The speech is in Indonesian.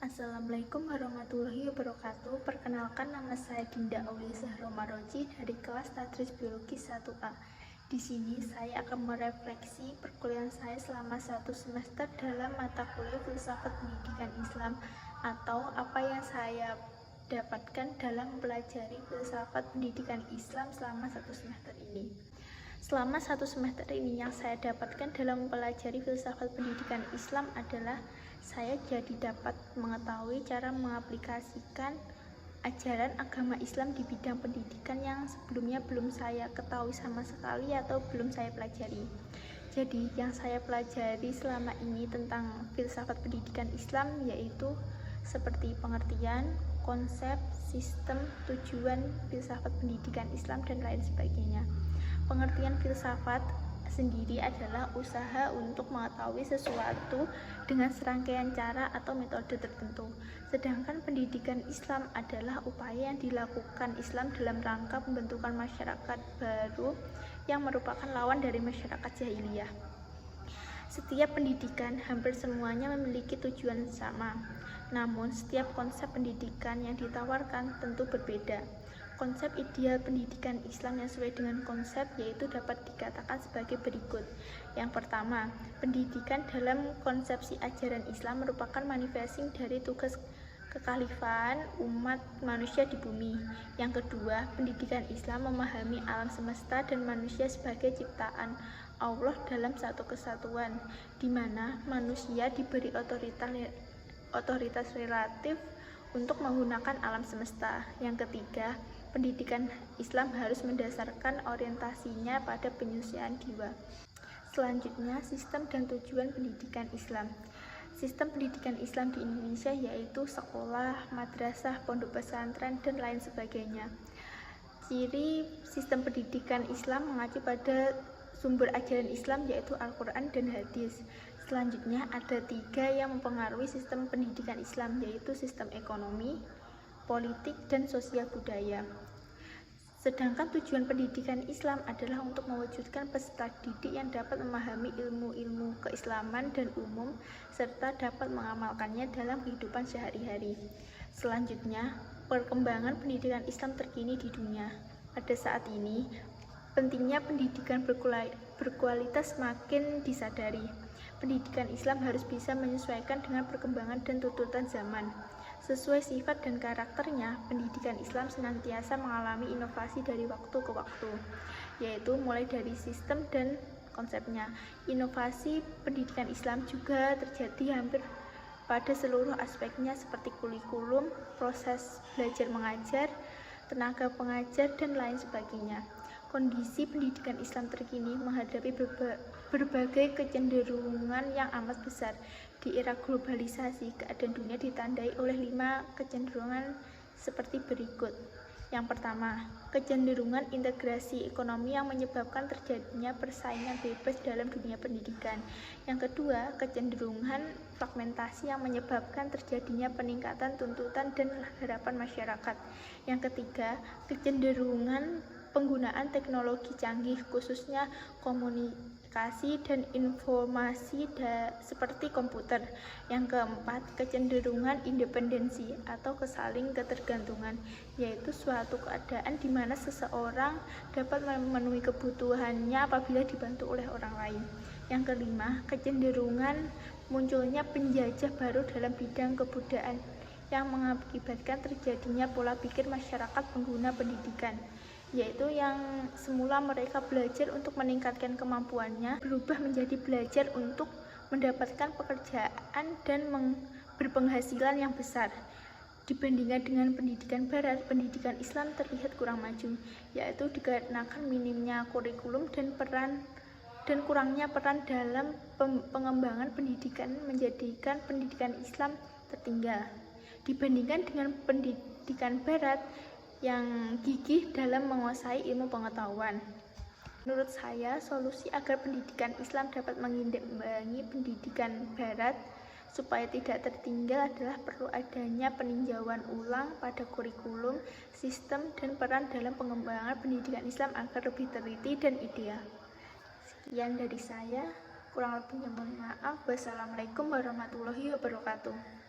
Assalamualaikum warahmatullahi wabarakatuh. Perkenalkan, nama saya Dinda Aulia Zahra Maroji dari kelas Tadris Biologi 1A. Di sini saya akan merefleksi perkuliahan saya selama 1 semester dalam mata kuliah Filsafat Pendidikan Islam, atau apa yang saya dapatkan dalam mempelajari Filsafat Pendidikan Islam selama 1 semester ini. Selama 1 semester ini yang saya dapatkan dalam mempelajari Filsafat Pendidikan Islam adalah saya jadi dapat mengetahui cara mengaplikasikan ajaran agama Islam di bidang pendidikan yang sebelumnya belum saya ketahui sama sekali atau belum saya pelajari. Jadi yang saya pelajari selama ini tentang filsafat pendidikan Islam yaitu seperti pengertian, konsep, sistem, tujuan filsafat pendidikan Islam, dan lain sebagainya. Pengertian filsafat sendiri adalah usaha untuk mengetahui sesuatu dengan serangkaian cara atau metode tertentu. Sedangkan pendidikan Islam adalah upaya yang dilakukan Islam dalam rangka pembentukan masyarakat baru yang merupakan lawan dari masyarakat jahiliyah. Setiap pendidikan hampir semuanya memiliki tujuan sama, namun setiap konsep pendidikan yang ditawarkan tentu berbeda. Konsep ideal pendidikan Islam yang sesuai dengan konsep yaitu dapat dikatakan sebagai berikut. Yang pertama, pendidikan dalam konsepsi ajaran Islam merupakan manifesting dari tugas kekhalifan umat manusia di bumi. Yang kedua, pendidikan Islam memahami alam semesta dan manusia sebagai ciptaan Allah dalam satu kesatuan, di mana manusia diberi otoritas relatif untuk menggunakan alam semesta. Yang ketiga, pendidikan Islam harus mendasarkan orientasinya pada penyucian jiwa. Selanjutnya, sistem dan tujuan pendidikan Islam. Sistem pendidikan Islam di Indonesia yaitu sekolah, madrasah, pondok pesantren, dan lain sebagainya. Ciri sistem pendidikan Islam mengacu pada sumber ajaran Islam yaitu Al-Quran dan hadis. Selanjutnya ada 3 yang mempengaruhi sistem pendidikan Islam, yaitu sistem ekonomi, politik, dan sosial budaya. Sedangkan tujuan pendidikan Islam adalah untuk mewujudkan peserta didik yang dapat memahami ilmu-ilmu keislaman dan umum serta dapat mengamalkannya dalam kehidupan sehari-hari. Selanjutnya, perkembangan pendidikan Islam terkini di dunia. Pada saat ini, pentingnya pendidikan berkualitas semakin disadari. Pendidikan Islam harus bisa menyesuaikan dengan perkembangan dan tuntutan zaman. Sesuai sifat dan karakternya, pendidikan Islam senantiasa mengalami inovasi dari waktu ke waktu, yaitu mulai dari sistem dan konsepnya. Inovasi pendidikan Islam juga terjadi hampir pada seluruh aspeknya seperti kurikulum, proses belajar mengajar, tenaga pengajar, dan lain sebagainya. Kondisi pendidikan Islam terkini menghadapi berbagai kecenderungan yang amat besar. Di era globalisasi, keadaan dunia ditandai oleh 5 kecenderungan seperti berikut. Yang pertama, kecenderungan integrasi ekonomi yang menyebabkan terjadinya persaingan bebas dalam dunia pendidikan. Yang kedua, kecenderungan fragmentasi yang menyebabkan terjadinya peningkatan tuntutan dan harapan masyarakat. Yang ketiga, kecenderungan penggunaan teknologi canggih, khususnya komunikasi dan informasi seperti komputer. Yang keempat, kecenderungan independensi atau kesaling ketergantungan, yaitu suatu keadaan di mana seseorang dapat memenuhi kebutuhannya apabila dibantu oleh orang lain. Yang kelima, kecenderungan munculnya penjajah baru dalam bidang kebudayaan yang mengakibatkan terjadinya pola pikir masyarakat pengguna pendidikan, yaitu yang semula mereka belajar untuk meningkatkan kemampuannya berubah menjadi belajar untuk mendapatkan pekerjaan dan berpenghasilan yang besar. Dibandingkan dengan pendidikan barat, pendidikan Islam terlihat kurang maju, yaitu dikarenakan minimnya kurikulum dan kurangnya peran dalam pengembangan pendidikan menjadikan pendidikan Islam tertinggal dibandingkan dengan pendidikan barat yang gigih dalam menguasai ilmu pengetahuan. Menurut saya, solusi agar pendidikan Islam dapat mengimbangi pendidikan barat supaya tidak tertinggal adalah perlu adanya peninjauan ulang pada kurikulum, sistem, dan peran dalam pengembangan pendidikan Islam agar lebih teliti dan ideal. Sekian dari saya, kurang lebihnya mohon maaf. Wassalamualaikum warahmatullahi wabarakatuh.